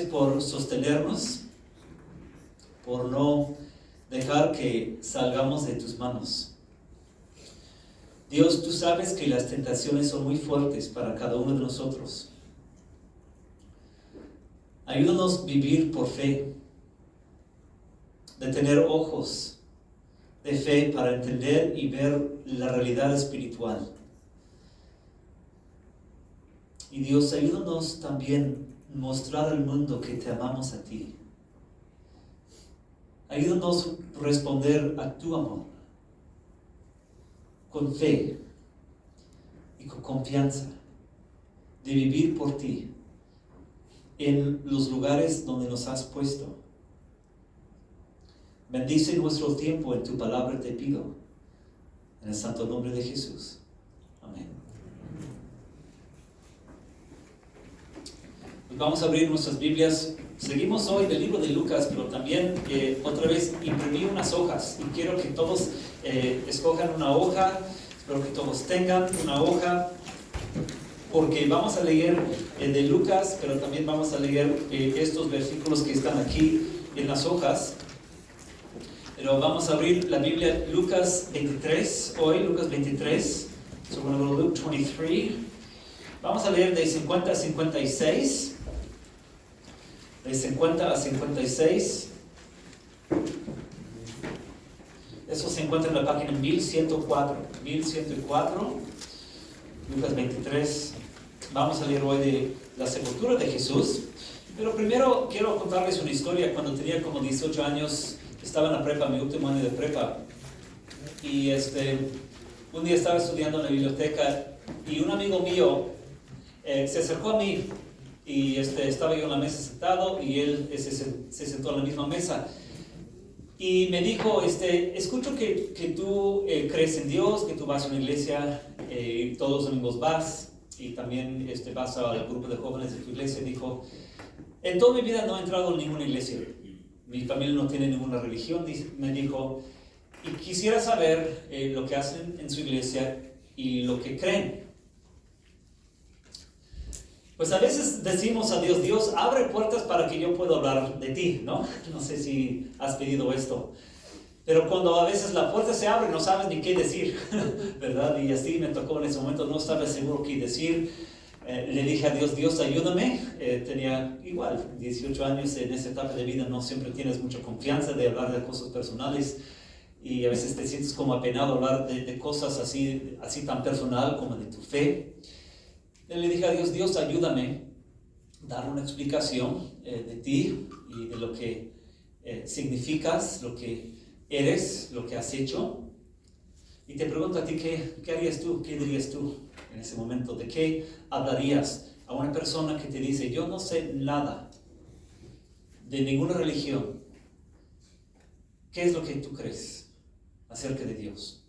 por sostenernos, por no dejar que salgamos de tus manos. Dios, tú sabes que las tentaciones son muy fuertes para cada uno de nosotros. Ayúdanos a vivir por fe, de tener ojos de fe para entender y ver la realidad espiritual. Y Dios, ayúdanos también a mostrar al mundo que te amamos a ti. Ayúdanos a responder a tu amor con fe y con confianza, de vivir por ti en los lugares donde nos has puesto. Bendice nuestro tiempo en tu palabra, te pido, en el santo nombre de Jesús. Amén. Pues vamos a abrir nuestras Biblias. Seguimos hoy del libro de Lucas, pero también otra vez imprimí unas hojas y quiero que todos escojan una hoja. Espero que todos tengan una hoja, porque vamos a leer de Lucas, pero también vamos a leer estos versículos que están aquí en las hojas. Pero vamos a abrir la Biblia, Lucas 23, hoy, Lucas 23. So we're going to go to Luke 23. Vamos a leer de 50 a 56. De 50 a 56. Eso se encuentra en la página 1104. 1104, Lucas 23. Vamos a leer hoy de la sepultura de Jesús. Pero primero quiero contarles una historia. Cuando tenía como 18 años, estaba en la prepa, mi último año de prepa. Y un día estaba estudiando en la biblioteca y un amigo mío se acercó a mí. Y estaba yo en la mesa sentado y él se sentó en la misma mesa. Y me dijo, escucho que tú crees en Dios, que tú vas a una iglesia, todos los domingos vas, y también vas al grupo de jóvenes de tu iglesia. Dijo, en toda mi vida no he entrado en ninguna iglesia. Mi familia no tiene ninguna religión, me dijo, y quisiera saber lo que hacen en su iglesia y lo que creen. Pues a veces decimos a Dios, Dios, abre puertas para que yo pueda hablar de ti, ¿no? No sé si has pedido esto. Pero cuando a veces la puerta se abre, no sabes ni qué decir, ¿verdad? Y así me tocó en ese momento, no estaba seguro qué decir. Le dije a Dios, Dios, ayúdame. Tenía igual 18 años en esa etapa de vida, no siempre tienes mucha confianza de hablar de cosas personales. Y a veces te sientes como apenado hablar de cosas así tan personal como de tu fe. Le dije a Dios, Dios, ayúdame a dar una explicación de ti y de lo que significas, lo que eres, lo que has hecho. Y te pregunto a ti, ¿qué harías tú? ¿Qué dirías tú en ese momento? ¿De qué hablarías a una persona que te dice, yo no sé nada de ninguna religión? ¿Qué es lo que tú crees acerca de Dios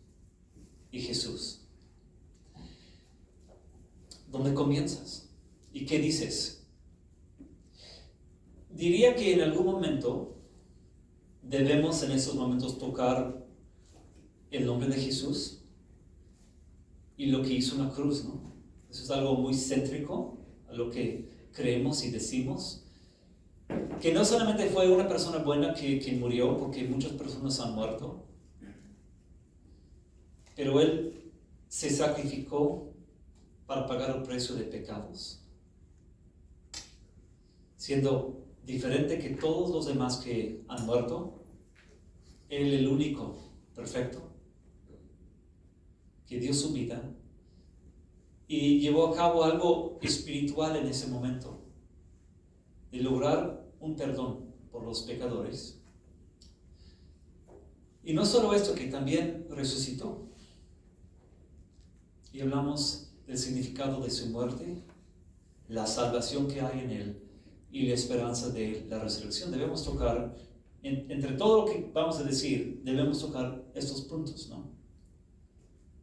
y Jesús? ¿Dónde comienzas? ¿Y qué dices? Diría que en algún momento debemos en esos momentos tocar el nombre de Jesús y lo que hizo en la cruz, ¿no? Eso es algo muy céntrico a lo que creemos y decimos. Que no solamente fue una persona buena que murió, porque muchas personas han muerto, pero Él se sacrificó para pagar el precio de pecados, siendo diferente que todos los demás que han muerto. Él, el único perfecto, que dio su vida y llevó a cabo algo espiritual en ese momento, de lograr un perdón por los pecadores. Y no solo esto, que también resucitó. Y hablamos del significado de su muerte, la salvación que hay en Él y la esperanza de la resurrección. Debemos tocar, entre todo lo que vamos a decir, debemos tocar estos puntos, ¿no?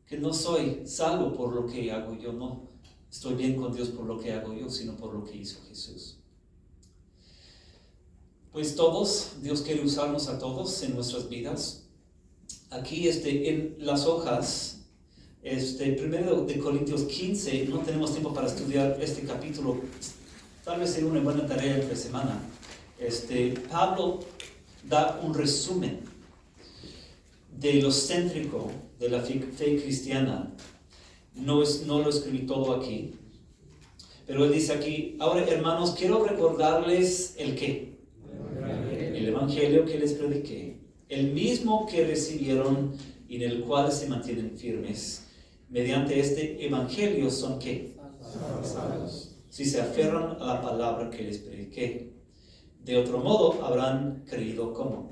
Que no soy salvo por lo que hago yo, no estoy bien con Dios por lo que hago yo, sino por lo que hizo Jesús. Pues todos, Dios quiere usarnos a todos en nuestras vidas. Aquí en las hojas, primero de Corintios 15, no tenemos tiempo para estudiar este capítulo tal vez sea una buena tarea entre semana. Pablo da un resumen de lo céntrico de la fe cristiana. No lo escribí todo aquí, pero él dice aquí: ahora, hermanos, quiero recordarles el qué. El evangelio que les prediqué, el mismo que recibieron y en el cual se mantienen firmes. Mediante este evangelio son ¿qué? Salvos. Si se aferran a la palabra que les prediqué. De otro modo habrán creído ¿cómo?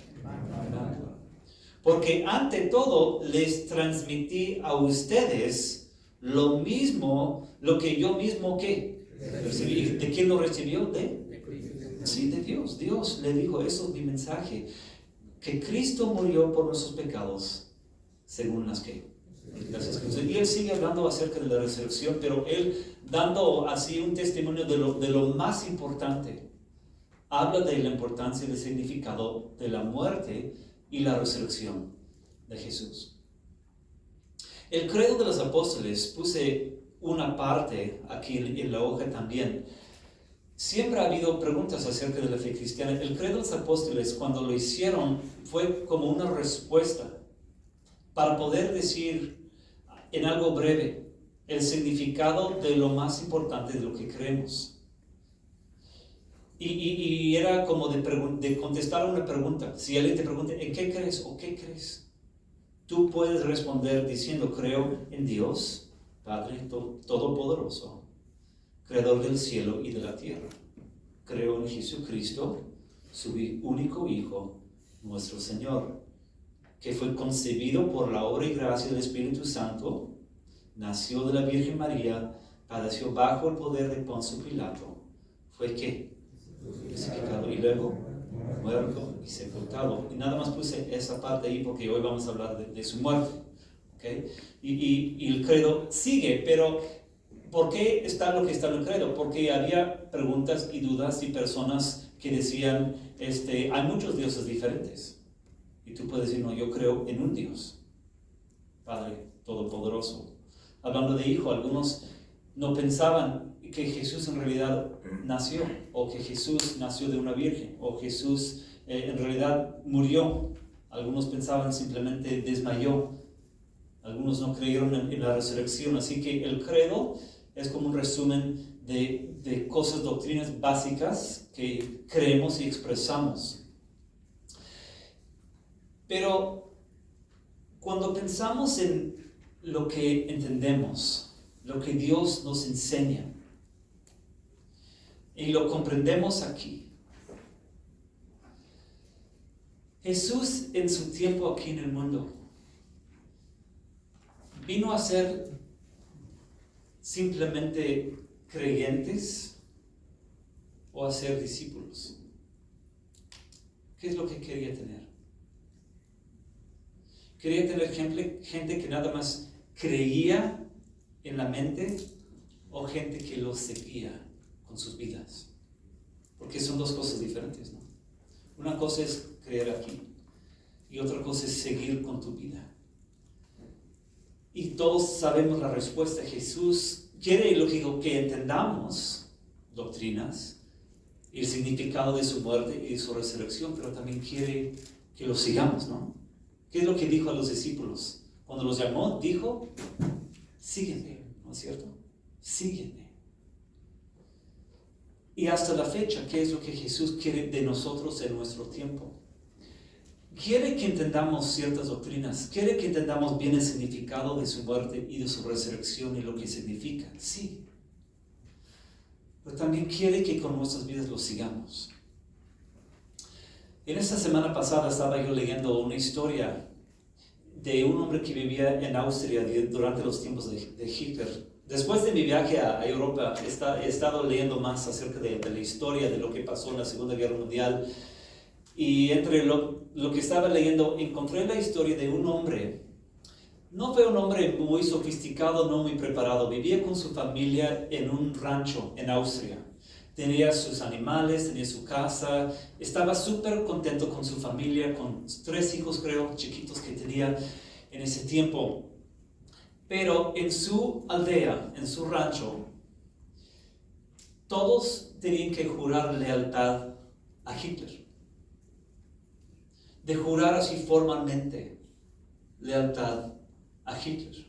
Porque ante todo les transmití a ustedes lo mismo, lo que yo mismo ¿qué? Recibí. ¿De quién lo recibió? Sí, de Dios. Dios le dijo: eso es mi mensaje, que Cristo murió por nuestros pecados, según las que. Y él sigue hablando acerca de la resurrección, pero él dando así un testimonio de lo más importante. Habla de la importancia y del significado de la muerte y la resurrección de Jesús. El credo de los apóstoles, puse una parte aquí en la hoja también. Siempre ha habido preguntas acerca de la fe cristiana. El credo de los apóstoles, cuando lo hicieron, fue como una respuesta para poder decir en algo breve el significado de lo más importante de lo que creemos. Y era como de contestar una pregunta. Si alguien te pregunta: ¿en qué crees o qué crees? Tú puedes responder diciendo: creo en Dios, Padre Todopoderoso, Creador del cielo y de la tierra. Creo en Jesucristo, su único Hijo, nuestro Señor, que fue concebido por la obra y gracia del Espíritu Santo, nació de la Virgen María, padeció bajo el poder de Poncio Pilato, fue ¿qué? Crucificado y luego muerto y sepultado. Y nada más puse esa parte ahí porque hoy vamos a hablar de su muerte. ¿Okay? Y el credo sigue, pero ¿por qué está lo que está en el credo? Porque había preguntas y dudas y personas que decían: hay muchos dioses diferentes. Y tú puedes decir: no, yo creo en un Dios, Padre Todopoderoso. Hablando de Hijo, algunos no pensaban que Jesús en realidad nació, o que Jesús nació de una virgen, o Jesús en realidad murió. Algunos pensaban simplemente desmayó. Algunos no creyeron en la resurrección. Así que el credo es como un resumen de cosas, doctrinas básicas que creemos y expresamos. Pero cuando pensamos en lo que entendemos, lo que Dios nos enseña, y lo comprendemos aquí, Jesús en su tiempo aquí en el mundo vino a ser simplemente creyentes o a ser discípulos. ¿Qué es lo que quería tener? Quería tener gente que nada más creía en la mente, o gente que lo seguía con sus vidas. Porque son dos cosas diferentes, ¿no? Una cosa es creer aquí y otra cosa es seguir con tu vida. Y todos sabemos la respuesta. Jesús quiere, lógico, que entendamos doctrinas y el significado de su muerte y su resurrección, pero también quiere que lo sigamos, ¿no? ¿Qué es lo que dijo a los discípulos? Cuando los llamó, dijo: sígueme, ¿no es cierto? Sígueme. Y hasta la fecha, ¿qué es lo que Jesús quiere de nosotros en nuestro tiempo? Quiere que entendamos ciertas doctrinas, quiere que entendamos bien el significado de su muerte y de su resurrección y lo que significa, sí. Pero también quiere que con nuestras vidas lo sigamos. En esta semana pasada estaba yo leyendo una historia de un hombre que vivía en Austria durante los tiempos de Hitler. Después de mi viaje a Europa, he estado leyendo más acerca de la historia de lo que pasó en la Segunda Guerra Mundial. Y entre lo que estaba leyendo, encontré la historia de un hombre. No fue un hombre muy sofisticado, no muy preparado. Vivía con su familia en un rancho en Austria. Tenía sus animales, tenía su casa. Estaba súper contento con su familia, con 3 hijos, creo, chiquitos que tenía en ese tiempo. Pero en su aldea, en su rancho, todos tenían que jurar lealtad a Hitler. De jurar así formalmente lealtad a Hitler.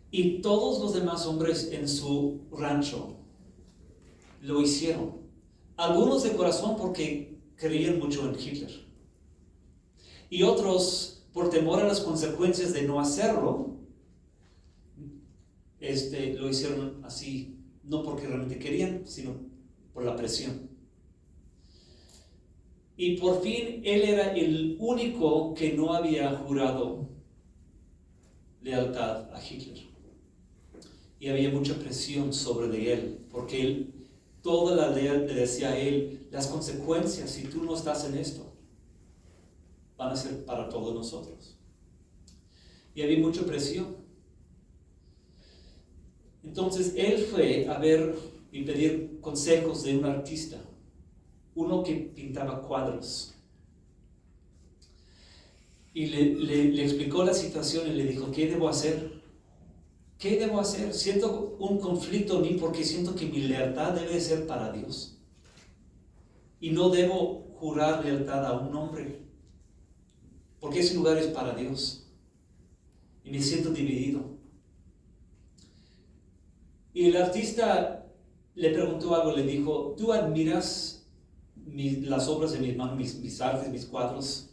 Y todos los demás hombres en su rancho lo hicieron. Algunos de corazón porque creían mucho en Hitler. Y otros por temor a las consecuencias de no hacerlo, lo hicieron así, no porque realmente querían, sino por la presión. Y por fin él era el único que no había jurado lealtad a Hitler. Y había mucha presión sobre de él, porque toda la ley le decía a él, las consecuencias si tú no estás en esto van a ser para todos nosotros. Y había mucha presión. Entonces él fue a ver y pedir consejos de un artista, uno que pintaba cuadros. Y le explicó la situación y le dijo, ¿qué debo hacer? ¿Qué debo hacer? Siento un conflicto en mí porque siento que mi lealtad debe ser para Dios. Y no debo jurar lealtad a un hombre, porque ese lugar es para Dios. Y me siento dividido. Y el artista le preguntó algo, le dijo, ¿tú admiras las obras de mis manos, mis artes, mis cuadros?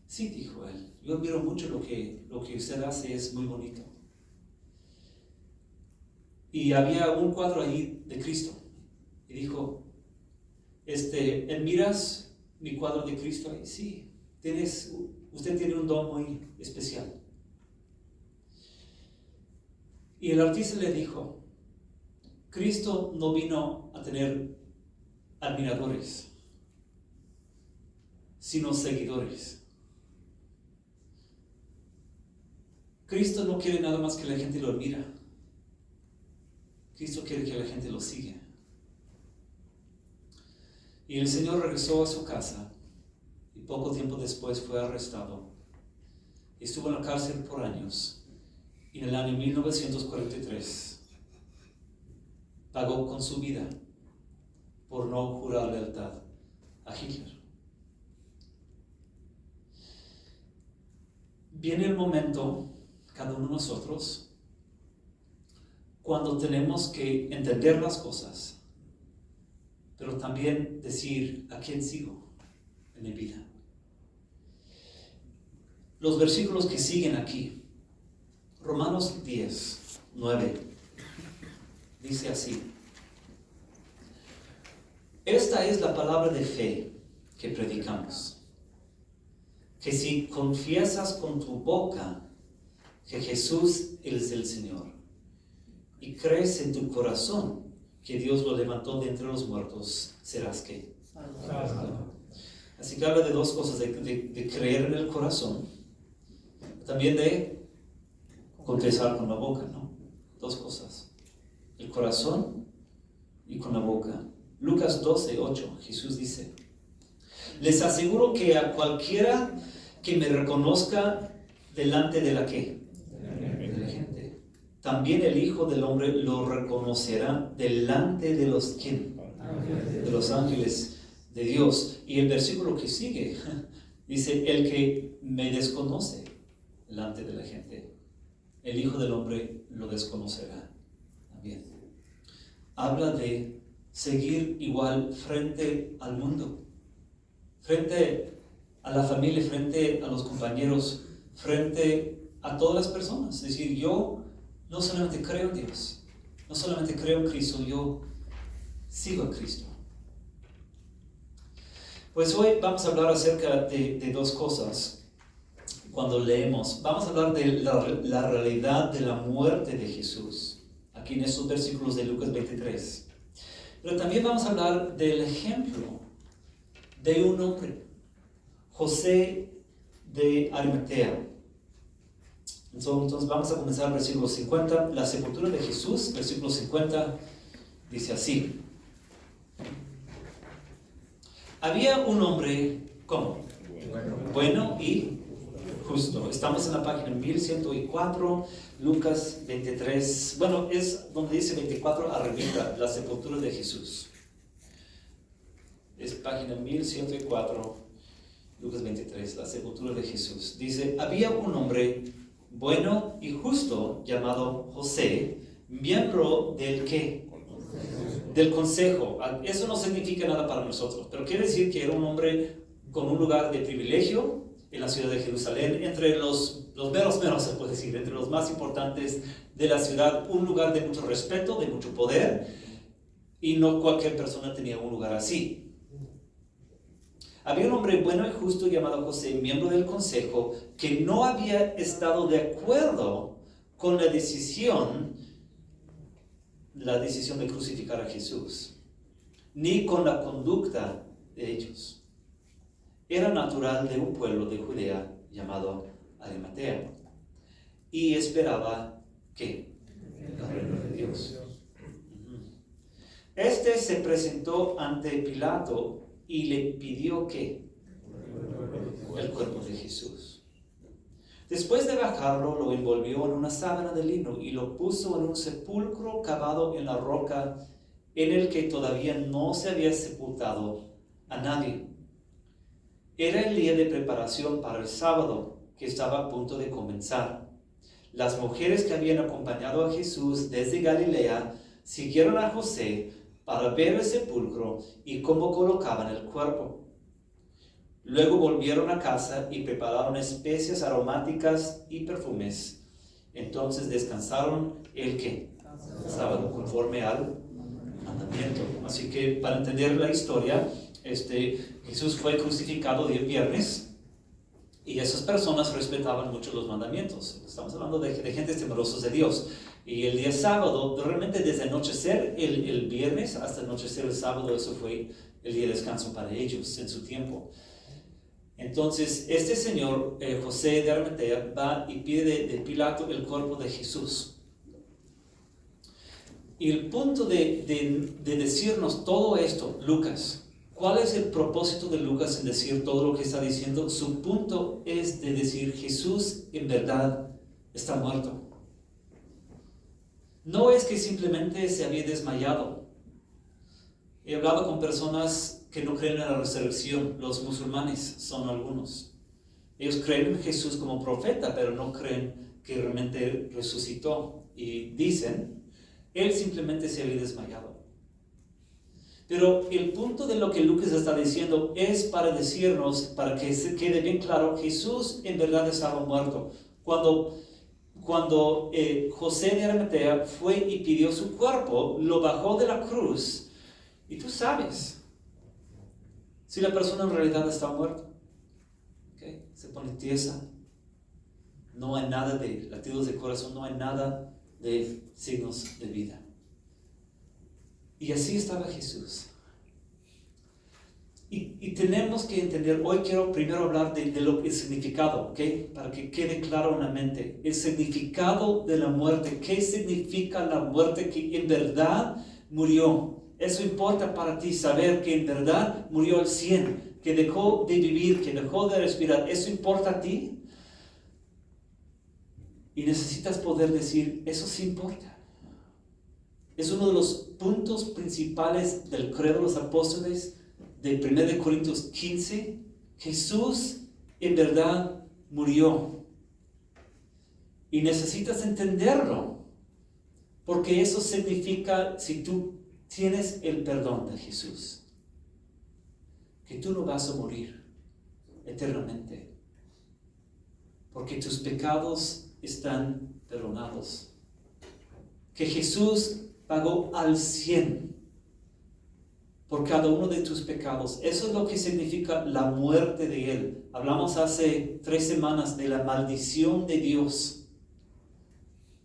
Sí, dijo él, yo admiro mucho lo que usted hace, es muy bonito. Y había un cuadro ahí de Cristo. Y dijo, ¿admiras mi cuadro de Cristo ahí? Sí, usted tiene un don muy especial. Y el artista le dijo, Cristo no vino a tener admiradores, sino seguidores. Cristo no quiere nada más que la gente lo admira. Cristo quiere que la gente lo siga. Y el Señor regresó a su casa y poco tiempo después fue arrestado. Estuvo en la cárcel por años. Y en el año 1943 pagó con su vida por no jurar lealtad a Hitler. Viene el momento, cada uno de nosotros, cuando tenemos que entender las cosas, pero también decir a quién sigo en mi vida. Los versículos que siguen aquí, Romanos 10, 9, dice así: esta es la palabra de fe que predicamos, que si confiesas con tu boca que Jesús es el Señor y crees en tu corazón que Dios lo levantó de entre los muertos, serás ¿qué? Salvo. Así que habla de dos cosas, de creer en el corazón, también de confesar con la boca, ¿no? Dos cosas, el corazón y con la boca. Lucas 12, 8, Jesús dice: les aseguro que a cualquiera que me reconozca delante de la ¿qué? De la gente, también el Hijo del Hombre lo reconocerá delante de los ¿quién? De los ángeles de Dios. Y el versículo que sigue dice: el que me desconoce delante de la gente, el Hijo del Hombre lo desconocerá también. Habla de seguir igual frente al mundo, frente a la familia, frente a los compañeros, frente a todas las personas. Es decir, yo no solamente creo en Dios, no solamente creo en Cristo, yo sigo a Cristo. Pues hoy vamos a hablar acerca de dos cosas. Cuando leemos, vamos a hablar de la realidad de la muerte de Jesús, aquí en estos versículos de Lucas 23. Pero también vamos a hablar del ejemplo de un hombre, José de Arimatea. Entonces vamos a comenzar versículo 50, la sepultura de Jesús, versículo 50, dice así: había un hombre, ¿cómo? Bueno y justo. Estamos en la página 1104, Lucas 23. Bueno, es donde dice 24 arribita, la sepultura de Jesús. Es página 1104, Lucas 23, la sepultura de Jesús. Dice, había un hombre bueno y justo llamado José, miembro del ¿qué? Del consejo. Eso no significa nada para nosotros, pero quiere decir que era un hombre con un lugar de privilegio en la ciudad de Jerusalén, entre los meros, se puede decir, entre los más importantes de la ciudad, un lugar de mucho respeto, de mucho poder, y no cualquier persona tenía un lugar así. Había un hombre bueno y justo llamado José, miembro del consejo, que no había estado de acuerdo con la decisión de crucificar a Jesús, ni con la conducta de ellos. Era natural de un pueblo de Judea llamado Arimatea y esperaba ¿qué? El reino de Dios. Este se presentó ante Pilato y le pidió ¿qué? El cuerpo de Jesús. Después de bajarlo, lo envolvió en una sábana de lino y lo puso en un sepulcro cavado en la roca, en el que todavía no se había sepultado a nadie. Era el día de preparación para el sábado, que estaba a punto de comenzar. Las mujeres que habían acompañado a Jesús desde Galilea siguieron a José para ver el sepulcro y cómo colocaban el cuerpo. Luego volvieron a casa y prepararon especias aromáticas y perfumes. Entonces descansaron el ¿qué? Sábado, conforme al mandamiento. Así que para entender la historia, Jesús fue crucificado el viernes y esas personas respetaban mucho los mandamientos. Estamos hablando de gentes temerosos de Dios. Y el día sábado, realmente desde anochecer el viernes hasta anochecer el sábado, eso fue el día de descanso para ellos en su tiempo. Entonces, este señor, José de Arimatea, va y pide de Pilato el cuerpo de Jesús. Y el punto de decirnos todo esto, Lucas, ¿cuál es el propósito de Lucas en decir todo lo que está diciendo? Su punto es de decir, Jesús en verdad está muerto. No es que simplemente se había desmayado. He hablado con personas que no creen en la resurrección. Los musulmanes son algunos. Ellos creen en Jesús como profeta, pero no creen que realmente resucitó. Y dicen, él simplemente se había desmayado. Pero el punto de lo que Lucas está diciendo es para decirnos, para que se quede bien claro, Jesús en verdad estaba muerto. Cuando José de Arimatea fue y pidió su cuerpo, lo bajó de la cruz, y tú sabes si la persona en realidad está muerta. ¿Okay? Se pone tiesa, no hay nada de latidos de corazón, no hay nada de signos de vida. Y así estaba Jesús. Y tenemos que entender, hoy quiero primero hablar de lo que es significado, ¿okay? Para que quede claro en la mente, el significado de la muerte. ¿Qué significa la muerte? Que en verdad murió. Eso importa para ti, saber que en verdad murió al 100, que dejó de vivir, que dejó de respirar. ¿Eso importa a ti? Y necesitas poder decir, eso sí importa. Es uno de los puntos principales del credo de los apóstoles, de 1 Corintios 15, Jesús en verdad murió. Y necesitas entenderlo, porque eso significa, si tú tienes el perdón de Jesús, que tú no vas a morir eternamente, porque tus pecados están perdonados, que Jesús pagó al 100 por cada uno de tus pecados. Eso es lo que significa la muerte de Él. Hablamos hace 3 semanas de la maldición de Dios.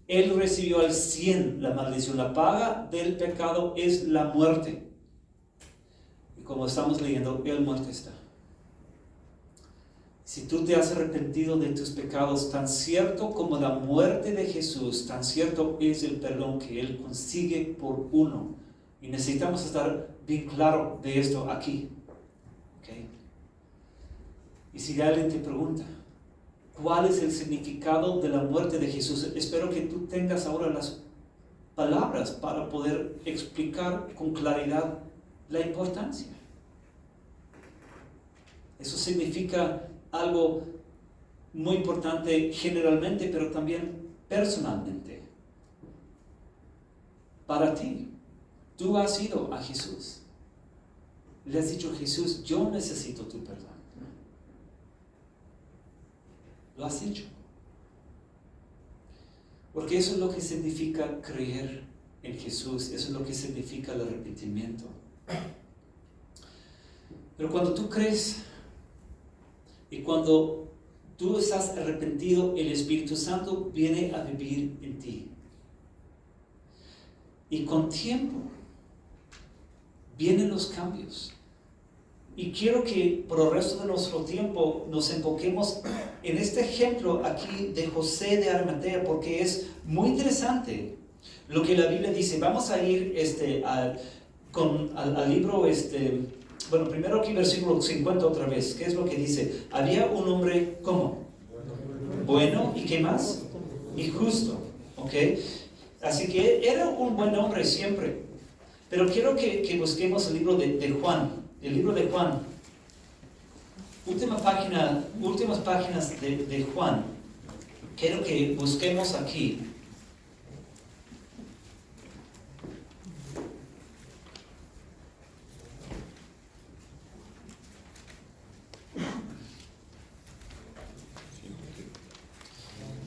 Él recibió al 100 la maldición. La paga del pecado es la muerte. Y como estamos leyendo, Él muerto está. Si tú te has arrepentido de tus pecados, tan cierto como la muerte de Jesús, tan cierto es el perdón que Él consigue por uno. Y necesitamos estar bien claro de esto aquí. ¿Okay? Y si alguien te pregunta, cuál es el significado de la muerte de Jesús. Espero que tú tengas ahora las palabras para poder explicar con claridad la importancia. Eso significa algo muy importante generalmente, pero también personalmente. Para ti, tú has ido a Jesús. Le has dicho: Jesús, yo necesito tu perdón. Lo has hecho. Porque eso es lo que significa creer en Jesús. Eso es lo que significa el arrepentimiento. Pero cuando tú crees y cuando tú estás arrepentido, el Espíritu Santo viene a vivir en ti. Y con tiempo vienen los cambios. Y quiero que por el resto de nuestro tiempo nos enfoquemos en este ejemplo aquí de José de Arimatea, porque es muy interesante lo que la Biblia dice. Vamos a ir al libro, bueno, primero aquí versículo 50 otra vez. ¿Qué es lo que dice? Había un hombre, ¿cómo? Bueno, ¿y qué más? Y justo, ¿ok? Así que era un buen hombre siempre. Pero quiero que busquemos el libro de Juan. El libro de Juan. Últimas páginas de Juan. Quiero que busquemos aquí.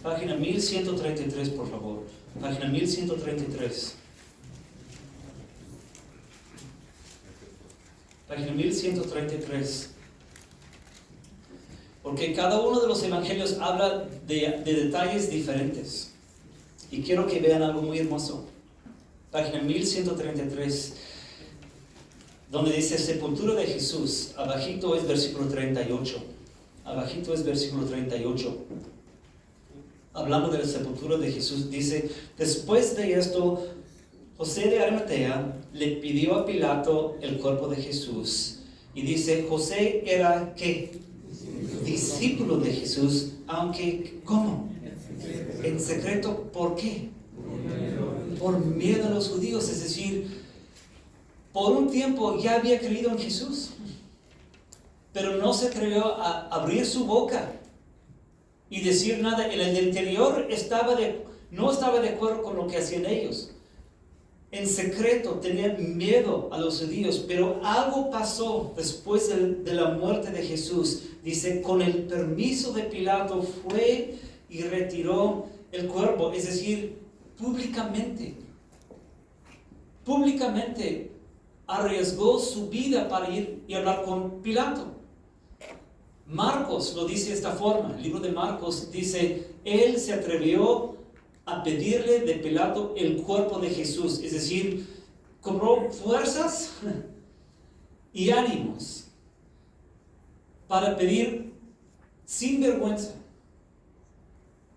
Página 1133, por favor. Página 1133. Página 1133. Porque cada uno de los evangelios habla de detalles diferentes. Y quiero que vean algo muy hermoso. Página 1133, donde dice sepultura de Jesús. Abajito es versículo 38. Abajito es versículo 38. Hablando de la sepultura de Jesús, dice: después de esto, José de Arimatea le pidió a Pilato el cuerpo de Jesús. Y dice, José era, ¿qué? Discípulo de Jesús, aunque, ¿cómo? En secreto. ¿Por qué? Por miedo a los judíos. Es decir, por un tiempo ya había creído en Jesús, pero no se atrevió a abrir su boca y decir nada. En el interior no estaba de acuerdo con lo que hacían ellos. En secreto tenían miedo a los judíos, pero algo pasó después de la muerte de Jesús. Dice, con el permiso de Pilato fue y retiró el cuerpo, es decir, públicamente arriesgó su vida para ir y hablar con Pilato. Marcos lo dice de esta forma. El libro de Marcos dice, él se atrevió a pedirle de Pilato el cuerpo de Jesús, es decir, cobró fuerzas y ánimos para pedir sin vergüenza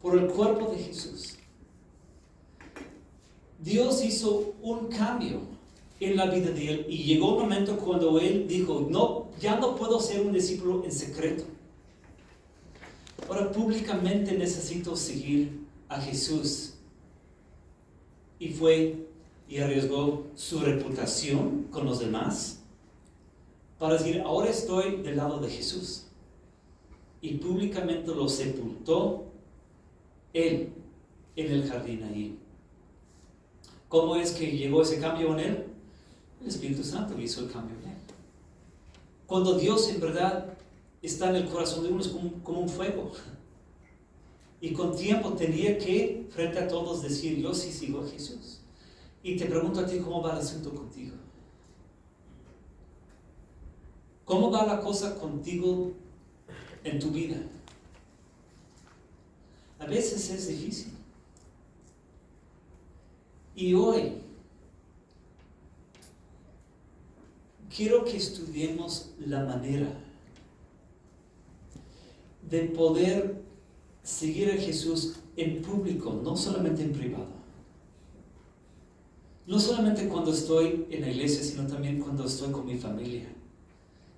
por el cuerpo de Jesús. Dios hizo un cambio en la vida de él y llegó un momento cuando él dijo, no, ya no puedo ser un discípulo en secreto. Ahora públicamente necesito seguir a Jesús. Y fue y arriesgó su reputación con los demás para decir, ahora estoy del lado de Jesús. Y públicamente lo sepultó él en el jardín ahí. ¿Cómo es que llegó ese cambio en él? El Espíritu Santo hizo el cambio en él. Cuando Dios en verdad está en el corazón de uno, es como un fuego. Y con tiempo tenía que, frente a todos, decir, yo sí sigo a Jesús. Y te pregunto a ti, ¿cómo va el asunto contigo? ¿Cómo va la cosa contigo en tu vida? A veces es difícil. Y hoy quiero que estudiemos la manera de poder seguir a Jesús en público, no solamente en privado. No solamente cuando estoy en la iglesia, sino también cuando estoy con mi familia.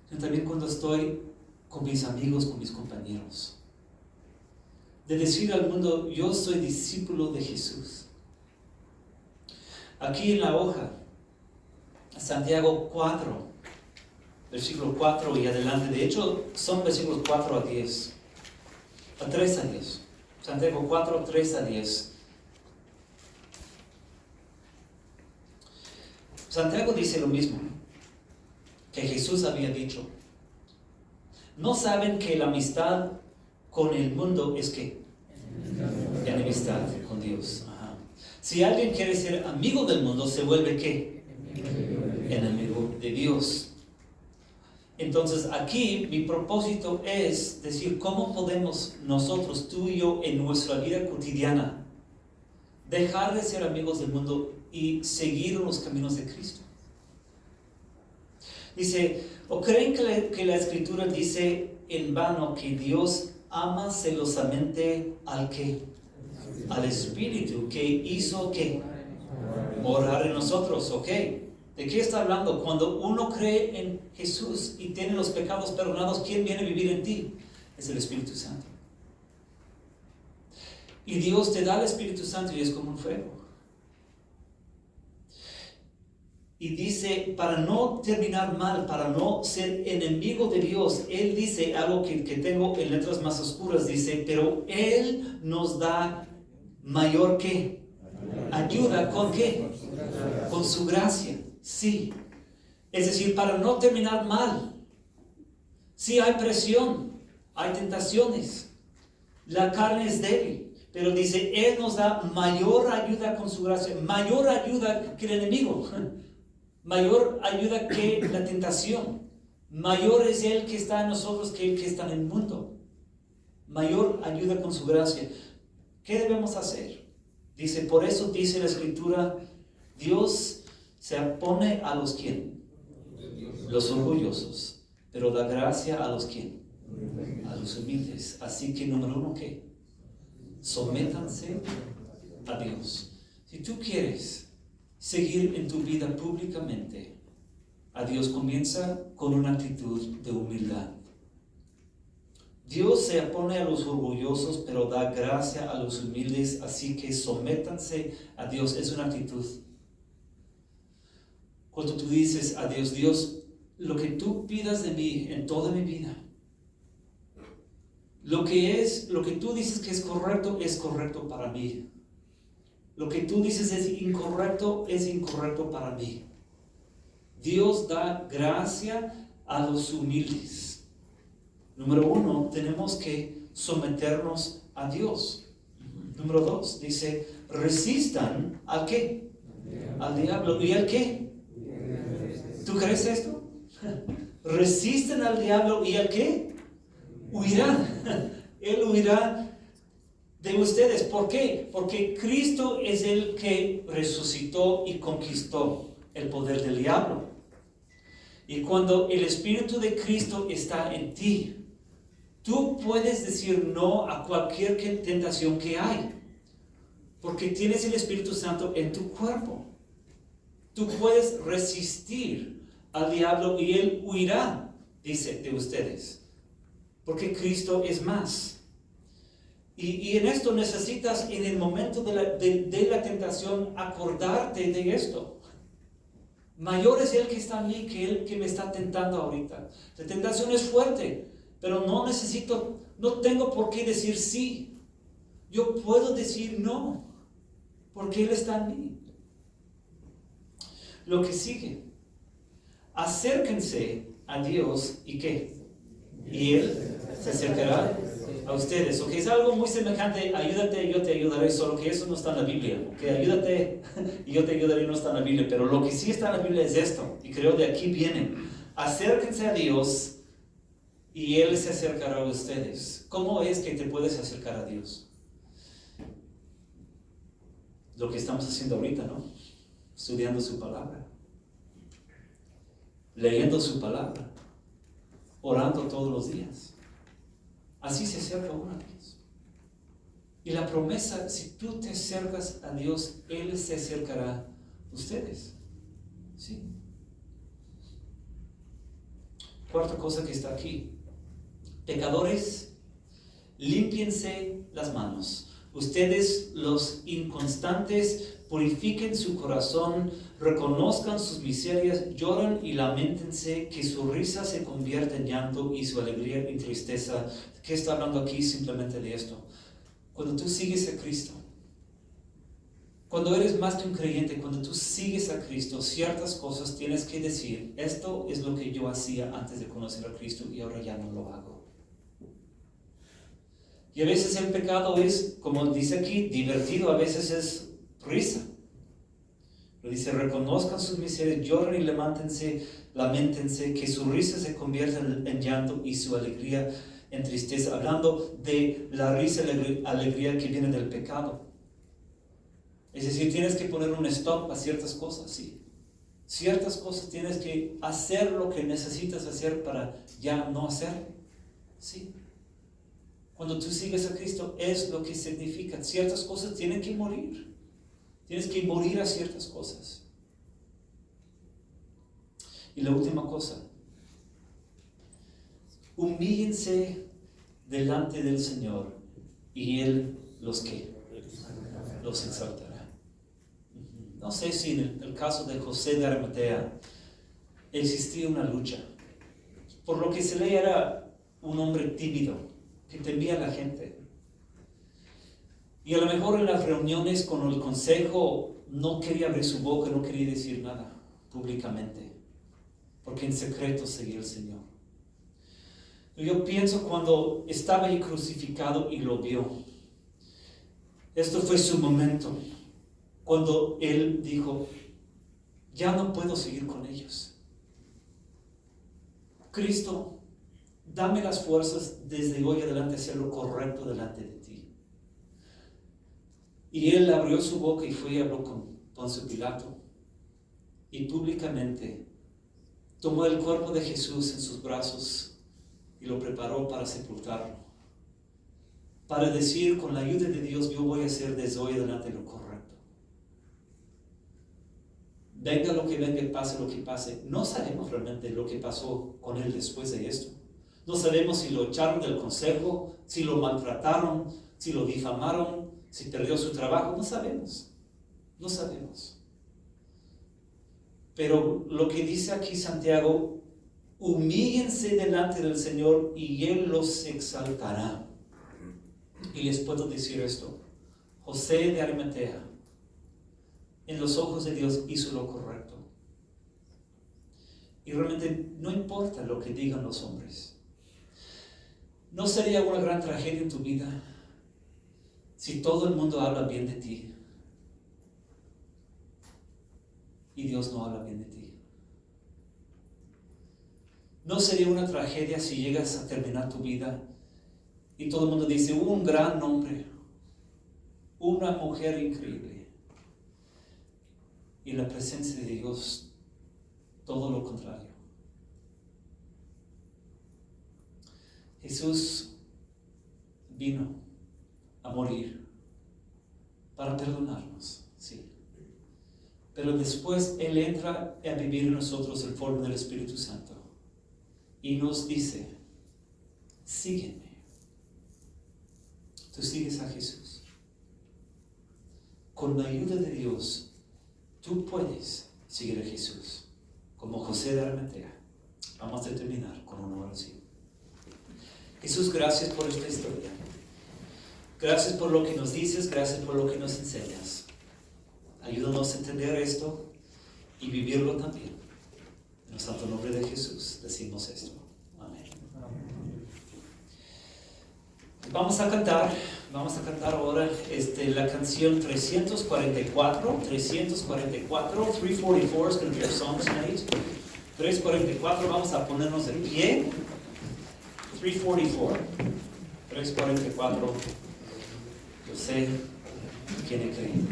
Sino también cuando estoy con mis amigos, con mis compañeros. de decir al mundo, yo soy discípulo de Jesús. Aquí en la hoja, Santiago 4, versículo 4 y adelante. De hecho, son versículos 4 a 10. A 3 a 10. Santiago 4, 3 a 10. Santiago dice lo mismo que Jesús había dicho. ¿No saben que la amistad con el mundo es qué? Enemistad con Dios. Ajá. Si alguien quiere ser amigo del mundo, se vuelve ¿qué? Enemigo de Dios. Entonces aquí mi propósito es decir, ¿cómo podemos nosotros, tú y yo, en nuestra vida cotidiana, dejar de ser amigos del mundo y seguir los caminos de Cristo? Dice, ¿o creen que la Escritura dice en vano que Dios ama celosamente al que? Al Espíritu que hizo que morar en nosotros, ¿ok? ¿De qué está hablando? Cuando uno cree en Jesús y tiene los pecados perdonados, ¿quién viene a vivir en ti? Es el Espíritu Santo. Y Dios te da el Espíritu Santo y es como un fuego. Y dice, para no terminar mal, para no ser enemigo de Dios, Él dice algo que tengo en letras más oscuras, dice, pero Él nos da mayor ¿qué? Ayuda, ¿con qué? Con su gracia, sí. Es decir, para no terminar mal. Sí hay presión, hay tentaciones, la carne es débil, pero dice, Él nos da mayor ayuda con su gracia, mayor ayuda que el enemigo. Mayor ayuda que la tentación. Mayor es Él que está en nosotros que el que está en el mundo. Mayor ayuda con su gracia. ¿Qué debemos hacer? Dice, por eso dice la Escritura, Dios se opone a los ¿quién? Los orgullosos, pero da gracia a los ¿quién? A los humildes. Así que número uno, ¿qué? Sométanse a Dios. Si tú quieres seguir en tu vida públicamente a Dios, comienza con una actitud de humildad. Dios se opone a los orgullosos, pero da gracia a los humildes, así que sométanse a Dios. Es una actitud. Cuando tú dices a Dios, Dios, lo que tú pidas de mí en toda mi vida, lo que tú dices que es correcto para mí. Lo que tú dices es incorrecto para mí. Dios da gracia a los humildes. Número uno, tenemos que someternos a Dios. Número dos, dice, resistan ¿al qué? Al diablo. ¿Y al qué? ¿Tú crees esto? Resisten al diablo y ¿al qué? Huirá. Él huirá de ustedes. ¿Por qué? Porque Cristo es el que resucitó y conquistó el poder del diablo. Y cuando el Espíritu de Cristo está en ti, tú puedes decir no a cualquier tentación que hay. Porque tienes el Espíritu Santo en tu cuerpo. Tú puedes resistir al diablo y él huirá, dice, de ustedes. Porque Cristo es más. Y en esto necesitas, en el momento de la tentación, acordarte de esto. Mayor es Él que está en mí que Él que me está tentando ahorita. La tentación es fuerte, pero no tengo por qué decir sí. Yo puedo decir no, porque Él está en mí. Lo que sigue, acérquense a Dios y ¿qué? Y Él se acercará a ustedes. Ok, es algo muy semejante, ayúdate y yo te ayudaré, solo que eso no está en la Biblia. Ok, ayúdate y yo te ayudaré, no está en la Biblia, pero lo que sí está en la Biblia es esto, y creo de aquí viene. Acérquense a Dios y Él se acercará a ustedes. ¿Cómo es que te puedes acercar a Dios? Lo que estamos haciendo ahorita, ¿no? Estudiando su palabra, leyendo su palabra, orando todos los días. Así se acerca uno a Dios. Y la promesa, si tú te acercas a Dios, Él se acercará a ustedes. ¿Sí? Cuarta cosa que está aquí. Pecadores límpiense las manos. Ustedes, los inconstantes, purifiquen su corazón, reconozcan sus miserias, lloren y lamentense, que su risa se convierta en llanto y su alegría en tristeza. ¿Qué está hablando aquí? Simplemente de esto. Cuando tú sigues a Cristo, cuando eres más que un creyente, cuando tú sigues a Cristo, ciertas cosas tienes que decir: esto es lo que yo hacía antes de conocer a Cristo y ahora ya no lo hago. Y a veces el pecado es, como dice aquí, divertido, a veces es risa. Lo dice: reconozcan sus miserias, lloren y lamentense, que su risa se convierta en llanto y su alegría en tristeza. Hablando de la risa y la alegría que viene del pecado. Es decir, tienes que poner un stop a ciertas cosas, sí. Ciertas cosas tienes que hacer lo que necesitas hacer para ya no hacerlo, sí. Cuando tú sigues a Cristo es lo que significa. Ciertas cosas tienen que morir. Tienes que morir a ciertas cosas. Y la última cosa: humíllense delante del Señor y Él los exaltará. No sé si en el caso de José de Arimatea existía una lucha. Por lo que se lee, era un hombre tímido, que temía a la gente. Y a lo mejor en las reuniones con el consejo no quería abrir su boca, no quería decir nada públicamente, porque en secreto seguía al Señor. Yo pienso cuando estaba ahí crucificado y lo vio, esto fue su momento, cuando él dijo: ya no puedo seguir con ellos. Cristo, dame las fuerzas desde hoy adelante a hacer lo correcto delante de ti. Y él abrió su boca y fue y habló con Poncio Pilato. Y públicamente tomó el cuerpo de Jesús en sus brazos y lo preparó para sepultarlo. Para decir: con la ayuda de Dios yo voy a hacer desde hoy adelante lo correcto. Venga lo que venga, pase lo que pase. No sabemos realmente lo que pasó con él después de esto. No sabemos si lo echaron del consejo, si lo maltrataron, si lo difamaron, si perdió su trabajo. No sabemos. No sabemos. Pero lo que dice aquí Santiago: humíllense delante del Señor y Él los exaltará. Y les puedo decir esto: José de Arimatea, en los ojos de Dios, hizo lo correcto. Y realmente no importa lo que digan los hombres. ¿No sería una gran tragedia en tu vida si todo el mundo habla bien de ti y Dios no habla bien de ti? ¿No sería una tragedia si llegas a terminar tu vida y todo el mundo dice: un gran hombre, una mujer increíble, y en la presencia de Dios todo lo contrario? Jesús vino a morir para perdonarnos, sí. Pero después Él entra a vivir en nosotros en forma del Espíritu Santo y nos dice: sígueme. Tú sigues a Jesús. Con la ayuda de Dios, tú puedes seguir a Jesús, como José de Arimatea. Vamos a terminar con una oración. Jesús, gracias por esta historia. Gracias por lo que nos dices, gracias por lo que nos enseñas. Ayúdanos a entender esto y vivirlo también. En el santo nombre de Jesús decimos esto. Amén. Vamos a cantar ahora la canción 344, 344 is going to be our song tonight. 344, vamos a ponernos de pie. 344, yo sé quién he creído.